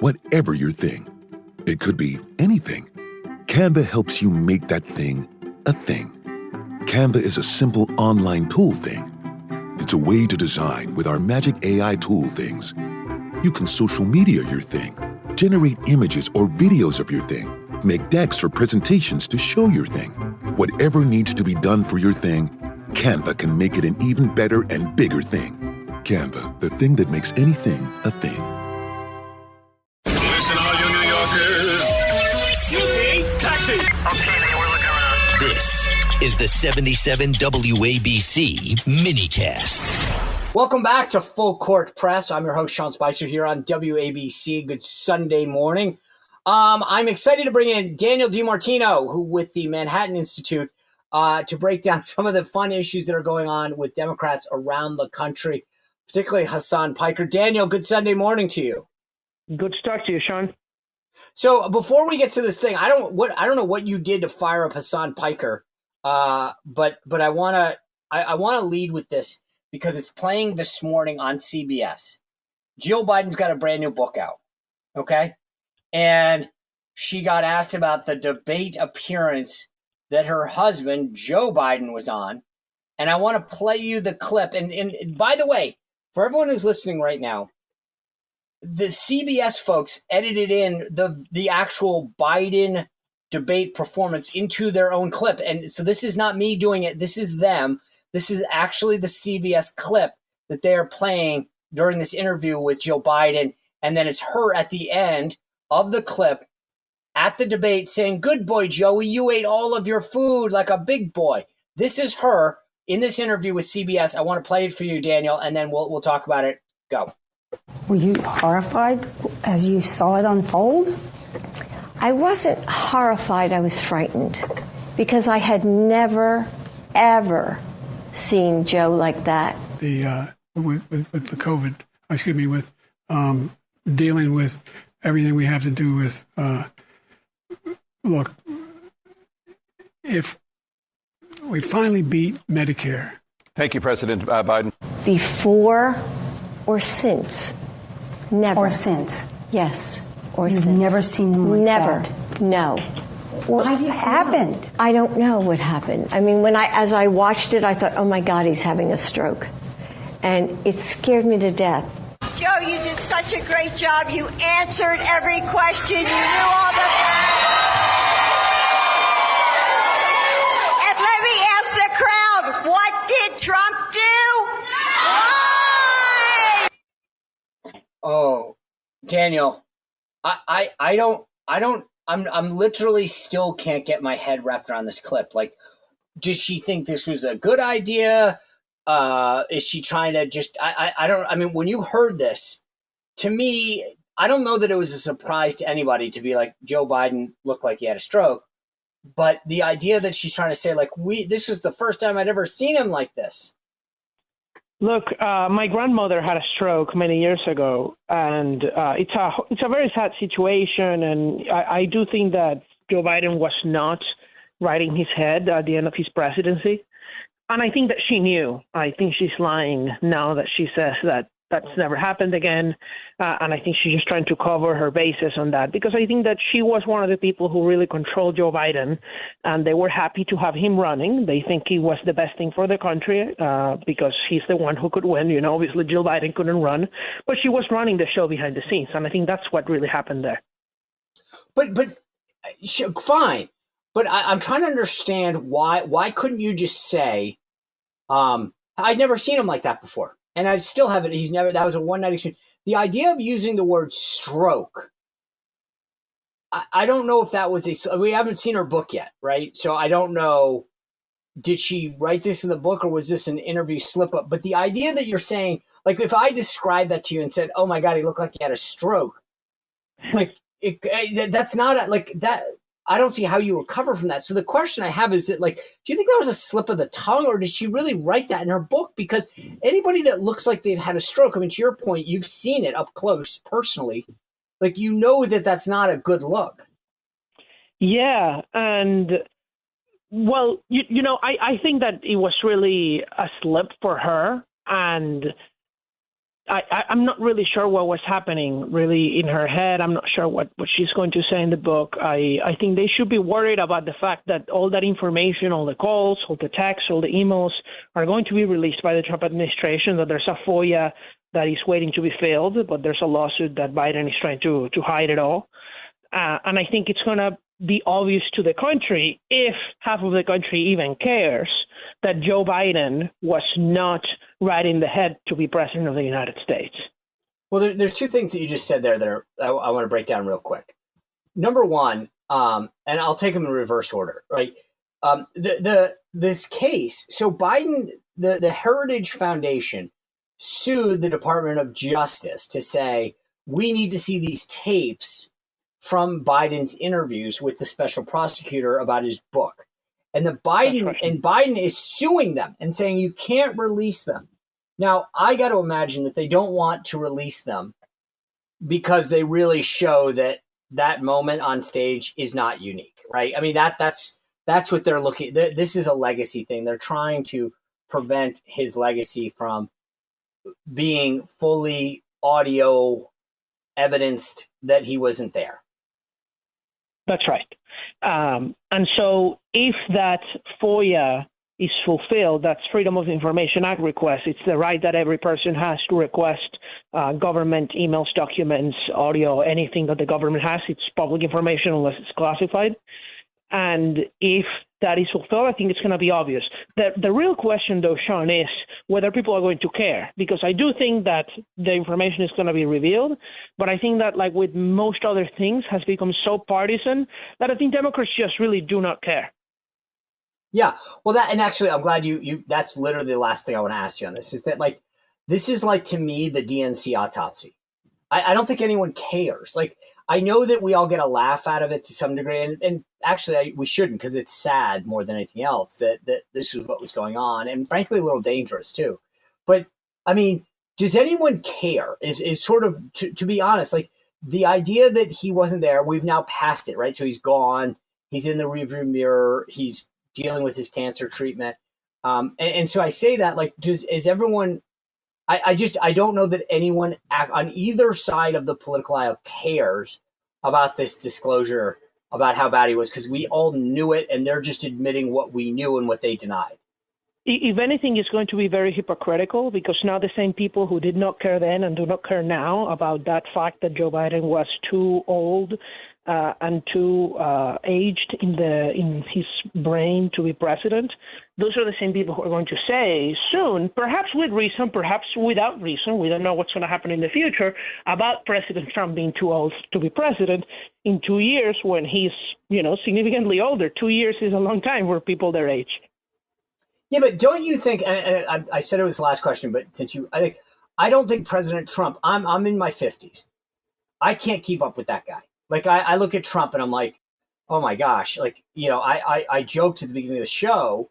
whatever your thing. It could be anything. Canva helps you make that thing a thing. Canva is a simple online tool thing. It's a way to design with our magic AI tool things. You can social media your thing, generate images or videos of your thing, make decks for presentations to show your thing. Whatever needs to be done for your thing, Canva can make it an even better and bigger thing. Canva, the thing that makes anything a thing. Listen, all you New Yorkers. Taxi! Okay, we're looking around. This is the 77 WABC minicast. Welcome back to Full Court Press. I'm your host, Sean Spicer, here on WABC. Good Sunday morning. I'm excited to bring in Daniel DiMartino, who with the Manhattan Institute, to break down some of the fun issues that are going on with Democrats around the country, particularly Hassan Piker. Daniel, good Sunday morning to you. Good to talk to you, Sean. So before we get to this thing, I don't know what you did to fire up Hassan Piker, but I want to lead with this because it's playing this morning on CBS. Jill Biden's got a brand new book out, okay, and she got asked about the debate appearance that her husband Joe Biden was on, and I want to play you the clip. And by the way, for everyone who's listening right now, the CBS folks edited in the actual Biden debate performance into their own clip. And so this is not me doing it. This is them. This is actually the CBS clip that they are playing during this interview with Joe Biden. And then it's her at the end of the clip at the debate saying, "Good boy, Joey, you ate all of your food like a big boy." This is her in this interview with CBS. I want to play it for you, Daniel, and then we'll talk about it. Go. Were you horrified as you saw it unfold? I wasn't horrified. I was frightened because I had never, ever seen Joe like that. With the COVID, with dealing with everything we have to do with, look, if we finally beat Medicare. Thank you, President Biden. Before or since? Never. Or since? Yes. Or You've since. never seen him like Never. that? No. What happened? I don't know what happened. I mean, as I watched it, I thought, oh my God, he's having a stroke. And it scared me to death. Joe, you did such a great job. You answered every question. You knew all the... And let me ask the crowd, what did Trump do? Why? Oh, Daniel, I'm literally still can't get my head wrapped around this clip. Like, does she think this was a good idea? Is she trying to just, I mean, when you heard this, to me, I don't know that it was a surprise to anybody to be like, Joe Biden looked like he had a stroke. But the idea that she's trying to say, like, this was the first time I'd ever seen him like this. Look, my grandmother had a stroke many years ago, and it's a very sad situation. And I do think that Joe Biden was not right in his head at the end of his presidency. And I think that she knew. I think she's lying now that she says that that's never happened again. And I think she's just trying to cover her bases on that, because I think that she was one of the people who really controlled Joe Biden, and they were happy to have him running. They think he was the best thing for the country because he's the one who could win. You know, obviously Jill Biden couldn't run, but she was running the show behind the scenes. And I think that's what really happened there. But fine. But I'm trying to understand why couldn't you just say, I'd never seen him like that before. And I still haven't. That was a one-night experience. The idea of using the word stroke, I don't know if that was we haven't seen her book yet, right? So I don't know, did she write this in the book or was this an interview slip up? But the idea that you're saying, like, if I described that to you and said, oh my God, he looked like he had a stroke, like, that's not like that. I don't see how you recover from that. So the question I have is that, like, do you think that was a slip of the tongue, or did she really write that in her book? Because anybody that looks like they've had a stroke, I mean, to your point, you've seen it up close personally. Like, you know that that's not a good look. Yeah. And, well, you know, I think that it was really a slip for her. And I'm not really sure what was happening really in her head. I'm not sure what she's going to say in the book. I think they should be worried about the fact that all that information, all the calls, all the texts, all the emails are going to be released by the Trump administration, that there's a FOIA that is waiting to be filled, but there's a lawsuit that Biden is trying to hide it all. And I think it's going to be obvious to the country, if half of the country even cares, that Joe Biden was not right in the head to be president of the United States. Well, there's two things that you just said there that I want to break down real quick. Number one, and I'll take them in reverse order, right? This case, so Biden, the Heritage Foundation sued the Department of Justice to say, we need to see these tapes from Biden's interviews with the special prosecutor about his book. And Biden is suing them and saying you can't release them. Now, I got to imagine that they don't want to release them because they really show that moment on stage is not unique, right? I mean, that's what they're looking. This is a legacy thing. They're trying to prevent his legacy from being fully audio evidenced that he wasn't there. That's right. And so if that FOIA is fulfilled, that's Freedom of Information Act request. It's the right that every person has to request government emails, documents, audio, anything that the government has. It's public information unless it's classified. And if that is fulfilled, I think it's going to be obvious. The real question, though, Sean, is whether people are going to care, because I do think that the information is going to be revealed. But I think that, like with most other things, has become so partisan that I think Democrats just really do not care. Yeah. Well, and actually, I'm glad you that's literally the last thing I want to ask you on this, is that, like, this is like, to me, the DNC autopsy. I don't think anyone cares. Like, I know that we all get a laugh out of it to some degree, and actually we shouldn't, because it's sad more than anything else that this is what was going on, and frankly a little dangerous too. But I mean, does anyone care? Is sort of, to be honest, like, the idea that he wasn't there, we've now passed it, right? So he's gone, he's in the rearview mirror, he's dealing with his cancer treatment, and so I say that, like, is everyone? I don't know that anyone on either side of the political aisle cares about this disclosure about how bad he was, because we all knew it, and they're just admitting what we knew and what they denied. If anything, it's going to be very hypocritical, because now the same people who did not care then and do not care now about that fact that Joe Biden was too old and too aged in his brain to be president, those are the same people who are going to say soon, perhaps with reason, perhaps without reason, we don't know what's going to happen in the future, about President Trump being too old to be president in 2 years when he's, significantly older. 2 years is a long time for people their age. Yeah, but don't you think, and I said it was the last question, but I don't think President Trump, I'm in my 50s. I can't keep up with that guy. Like, I look at Trump and I'm like, oh my gosh, like, I joked at the beginning of the show,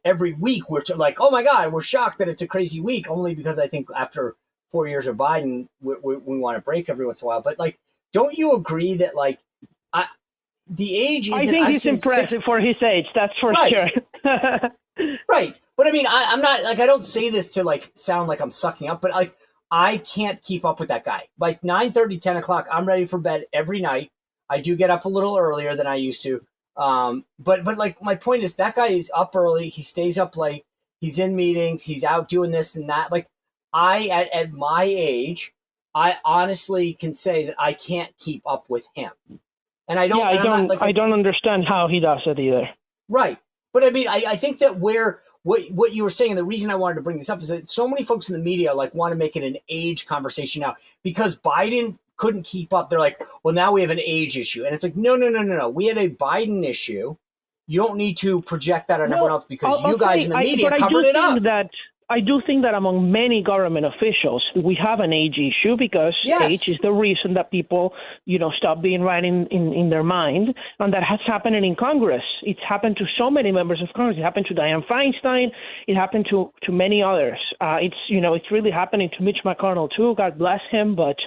every week we're like, oh my God, we're shocked that it's a crazy week, only because I think after 4 years of Biden, we want to break every once in a while. But, like, don't you agree that, like, the age isn't... I think he's impressive for his age, that's for sure. Right. But I mean, I'm not, like, I don't say this to, like, sound like I'm sucking up, but, like, I can't keep up with that guy. Like 9:30, 10 o'clock, I'm ready for bed every night. I do get up a little earlier than I used to. But like, my point is, that guy is up early. He stays up late. He's in meetings. He's out doing this and that. Like, at my age, I honestly can say that I can't keep up with him. And I don't. Yeah, I don't understand how he does it either. Right. But I mean, I think that what you were saying, the reason I wanted to bring this up is that so many folks in the media, like, want to make it an age conversation now because Biden couldn't keep up. They're like, well, now we have an age issue. And it's like, no. We had a Biden issue. You don't need to project that on everyone else, because you guys in the media covered it up. I do think that among many government officials, we have an age issue, because age is the reason that people, stop being right in their mind. And that has happened in Congress. It's happened to so many members of Congress. It happened to Dianne Feinstein. It happened to many others. It's really happening to Mitch McConnell too. God bless him. But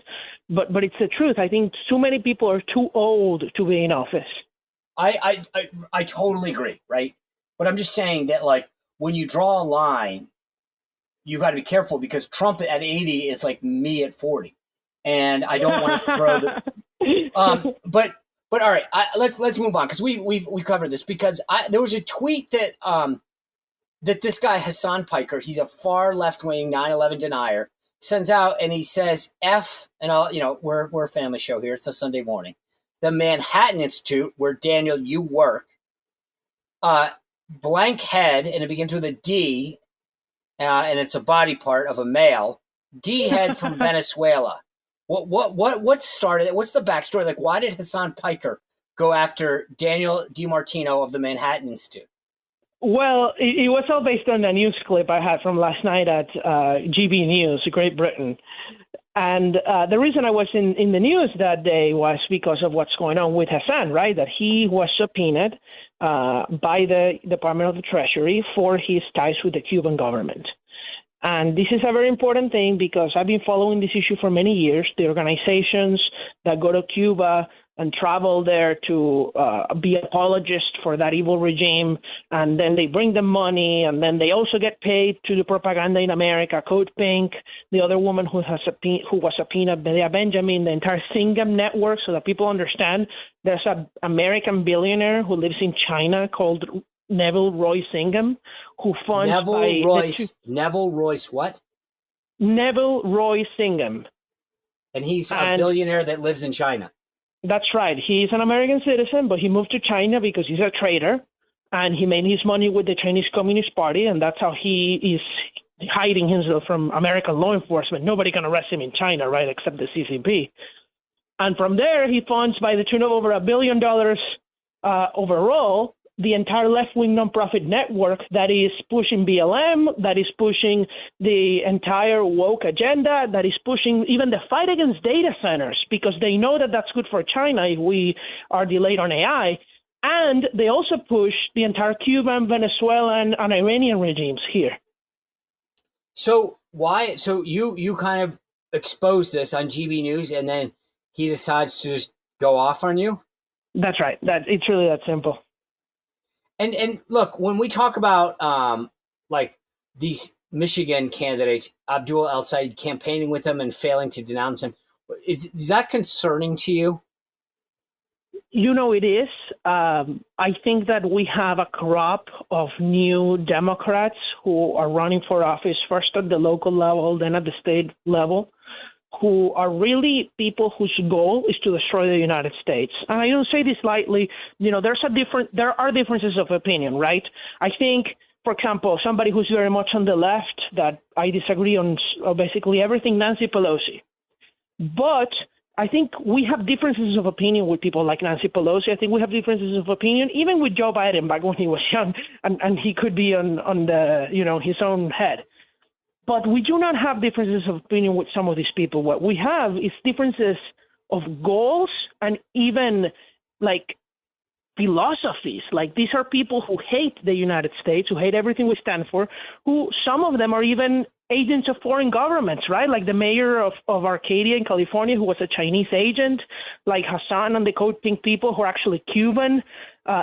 it's the truth. I think too many people are too old to be in office. I totally agree. Right. But I'm just saying that, like, when you draw a line, you got to be careful because Trump at 80 is like me at 40, and I don't want to throw the. But all right, let's move on because we covered this because there was a tweet that that this guy Hassan Piker, he's a far left wing 9/11 denier, sends out, and he says F, and we're a family show here. It's a Sunday morning. The Manhattan Institute, where Daniel you work, blank head, and it begins with a D, and it's a body part of a male. D head from Venezuela. What started it? What's the backstory? Like, why did Hassan Piker go after Daniel DiMartino of the Manhattan Institute? Well, it was all based on a news clip I had from last night at GB News, Great Britain. And the reason I was in the news that day was because of what's going on with Hassan, right? That he was subpoenaed by the Department of the Treasury for his ties with the Cuban government. And this is a very important thing because I've been following this issue for many years. The organizations that go to Cuba and travel there to be apologists for that evil regime, and then they bring them money, and then they also get paid to do propaganda in America. Code Pink, the other woman who was subpoenaed, Bea Benjamin, the entire Singham network, so that people understand. There's an American billionaire who lives in China called Neville Roy Singham, who funds Neville Royce what? Neville Roy Singham. And he's a billionaire that lives in China. That's right. He's an American citizen, but he moved to China because he's a trader, and he made his money with the Chinese Communist Party, and that's how he is hiding himself from American law enforcement. Nobody can arrest him in China, right, except the CCP. And from there, he funds by the tune of over $1 billion overall the entire left-wing nonprofit network that is pushing BLM, that is pushing the entire woke agenda, that is pushing even the fight against data centers because they know that that's good for China if we are delayed on AI. And they also push the entire Cuban, Venezuelan, and Iranian regimes here. So why? So you kind of exposed this on GB News, and then he decides to just go off on you? That's right. It's really that simple. And look, when we talk about like these Michigan candidates, Abdul El-Sayed campaigning with him and failing to denounce him, is that concerning to you? You know, it is. I think that we have a crop of new Democrats who are running for office, first at the local level, then at the state level, who are really people whose goal is to destroy the United States. And I don't say this lightly. You know, there are differences of opinion, right? I think, for example, somebody who's very much on the left that I disagree on basically everything, Nancy Pelosi. But I think we have differences of opinion with people like Nancy Pelosi. I think we have differences of opinion even with Joe Biden back when he was young and he could be on the, his own head. But we do not have differences of opinion with some of these people. What we have is differences of goals and even like philosophies. Like these are people who hate the United States, who hate everything we stand for, who some of them are even agents of foreign governments, right? Like the mayor of Arcadia in California, who was a Chinese agent, like Hassan and the Code Pink people who are actually Cuban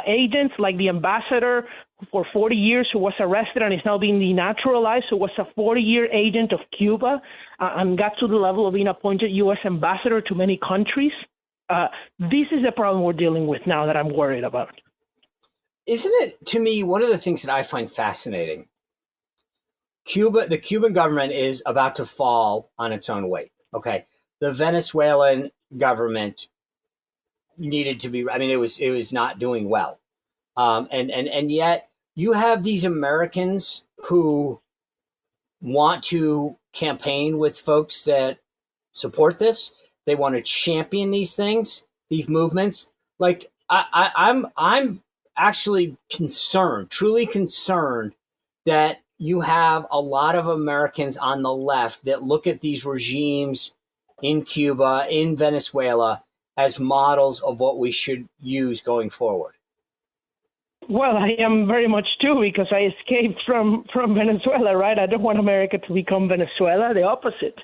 agents, like the ambassador for 40 years who was arrested and is now being denaturalized, who was a 40-year agent of Cuba and got to the level of being appointed U.S. ambassador to many countries. This is the problem we're dealing with now that I'm worried about. Isn't it, to me, one of the things that I find fascinating? The Cuban government is about to fall on its own weight. Okay. The Venezuelan government needed to be, it was not doing well. And yet you have these Americans who want to campaign with folks that support this. They want to champion these things, these movements. Like I'm actually concerned, truly concerned that you have a lot of Americans on the left that look at these regimes in Cuba, in Venezuela, as models of what we should use going forward. Well, I am very much too, because I escaped from Venezuela, right? I don't want America to become Venezuela, the opposite.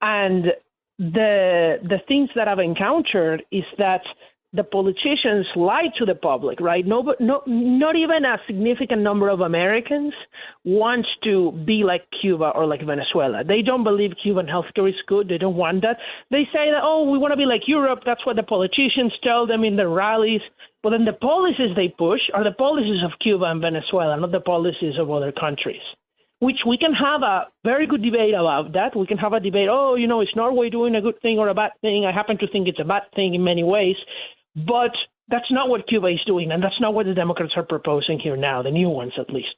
And the things that I've encountered is that the politicians lie to the public, right? Not even a significant number of Americans want to be like Cuba or like Venezuela. They don't believe Cuban healthcare is good. They don't want that. They say that, we want to be like Europe. That's what the politicians tell them in their rallies. But then the policies they push are the policies of Cuba and Venezuela, not the policies of other countries, which we can have a very good debate about that. We can have a debate, is Norway doing a good thing or a bad thing? I happen to think it's a bad thing in many ways. But that's not what Cuba is doing, and that's not what the Democrats are proposing here now, the new ones at least.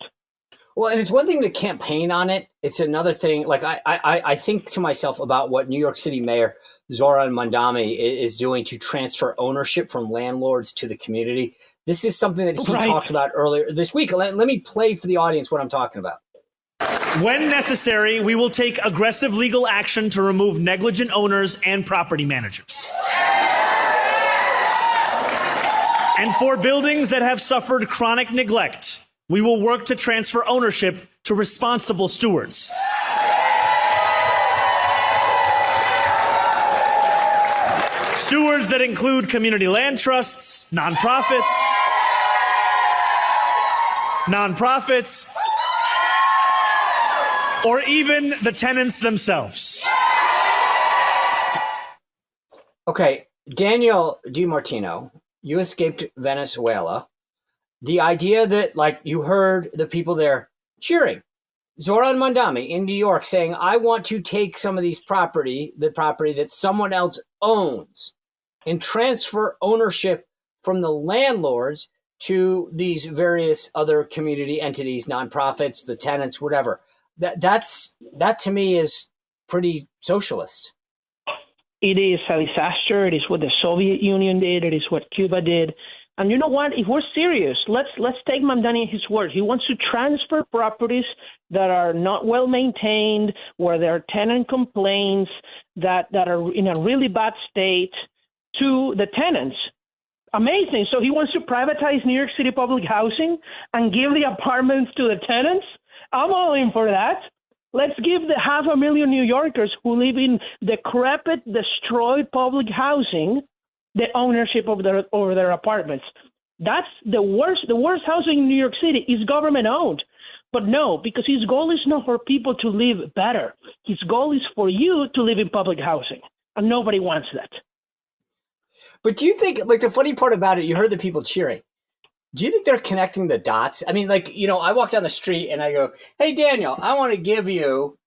Well, and it's one thing to campaign on it. It's another thing. Like I think to myself about what New York City Mayor Zoran Mandami is doing to transfer ownership from landlords to the community. This is something that he talked about earlier this week. Let me play for the audience what I'm talking about. When necessary, we will take aggressive legal action to remove negligent owners and property managers. And for buildings that have suffered chronic neglect, we will work to transfer ownership to responsible stewards. Stewards that include community land trusts, nonprofits, or even the tenants themselves. Okay, Daniel DiMartino, you escaped Venezuela. The idea that, like, you heard the people there cheering. Zoran Mandami in New York saying, I want to take some of the property that someone else owns, and transfer ownership from the landlords to these various other community entities, nonprofits, the tenants, whatever. That to me is pretty socialist. It is a disaster. It is what the Soviet Union did. It is what Cuba did. And you know what? If we're serious, let's take Mandani at his word. He wants to transfer properties that are not well maintained, where there are tenant complaints, that are in a really bad state, to the tenants. Amazing. So he wants to privatize New York City public housing and give the apartments to the tenants? I'm all in for that. Let's give the 500,000 New Yorkers who live in decrepit, destroyed public housing the ownership of their apartments. That's the worst. The worst housing in New York City is government owned. But no, because his goal is not for people to live better. His goal is for you to live in public housing, and nobody wants that. But do you think, like, the funny part about it, you heard the people cheering. Do you think they're connecting the dots? I mean, like, I walk down the street and I go, hey, Daniel, I want to give you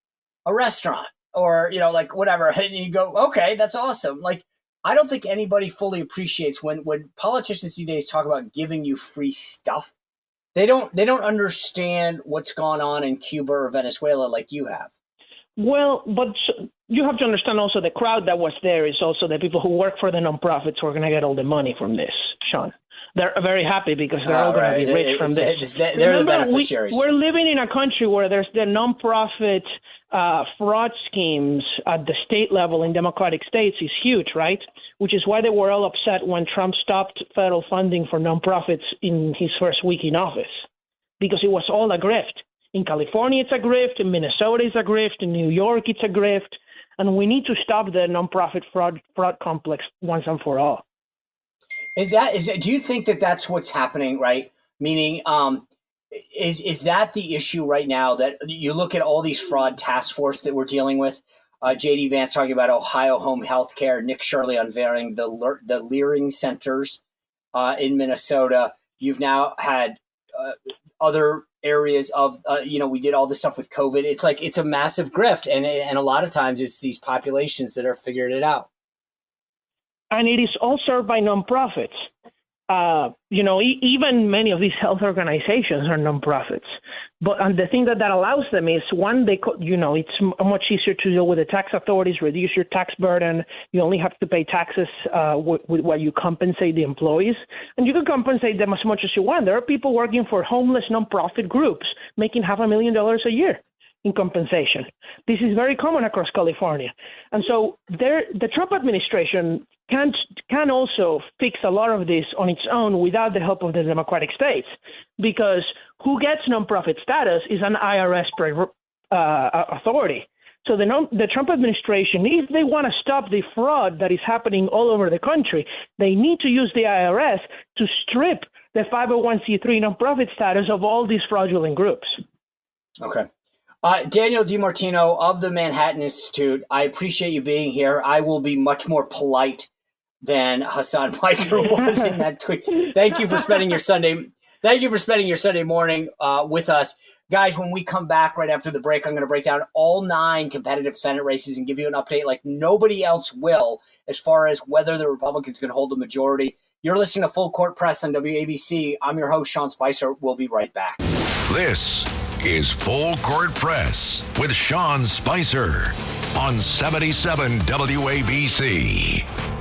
a restaurant or, like whatever. And you go, okay, that's awesome. Like, I don't think anybody fully appreciates when politicians these days talk about giving you free stuff. They don't understand what's gone on in Cuba or Venezuela like you have. Well, but you have to understand also the crowd that was there is also the people who work for the nonprofits who are going to get all the money from this, Sean. They're very happy because they're all going to be rich from this. They're the beneficiaries. We're living in a country where there's the nonprofit fraud schemes at the state level in democratic states is huge, right? Which is why they were all upset when Trump stopped federal funding for nonprofits in his first week in office, because it was all a grift. In California, it's a grift. In Minnesota, it's a grift. In New York, it's a grift. And we need to stop the nonprofit fraud complex once and for all. Is that? Do you think that that's what's happening, right? Meaning, is that the issue right now, that you look at all these fraud task force that we're dealing with? J.D. Vance talking about Ohio home health care, Nick Shirley unveiling the Leering centers in Minnesota. You've now had other areas of, we did all this stuff with COVID. It's like, it's a massive grift. And a lot of times it's these populations that are figuring it out. And it is all served by nonprofits. Even many of these health organizations are nonprofits. And the thing that allows them is, one, it's much easier to deal with the tax authorities, reduce your tax burden. You only have to pay taxes with what you compensate the employees. And you can compensate them as much as you want. There are people working for homeless nonprofit groups making $500,000 a year in compensation. This is very common across California. And so the Trump administration can also fix a lot of this on its own without the help of the Democratic states, because who gets nonprofit status is an IRS authority. So the Trump administration, if they want to stop the fraud that is happening all over the country, they need to use the IRS to strip the 501c3 nonprofit status of all these fraudulent groups. Okay. Daniel DiMartino of the Manhattan Institute, I appreciate you being here. I will be much more polite than Hassan Piker was in that tweet. Thank you for spending your Sunday morning with us. Guys, when we come back right after the break, I'm going to break down all 9 competitive Senate races and give you an update like nobody else will as far as whether the Republicans can hold the majority. You're listening to Full Court Press on WABC. I'm your host, Sean Spicer. We'll be right back. This is Full Court Press with Sean Spicer on 77 WABC.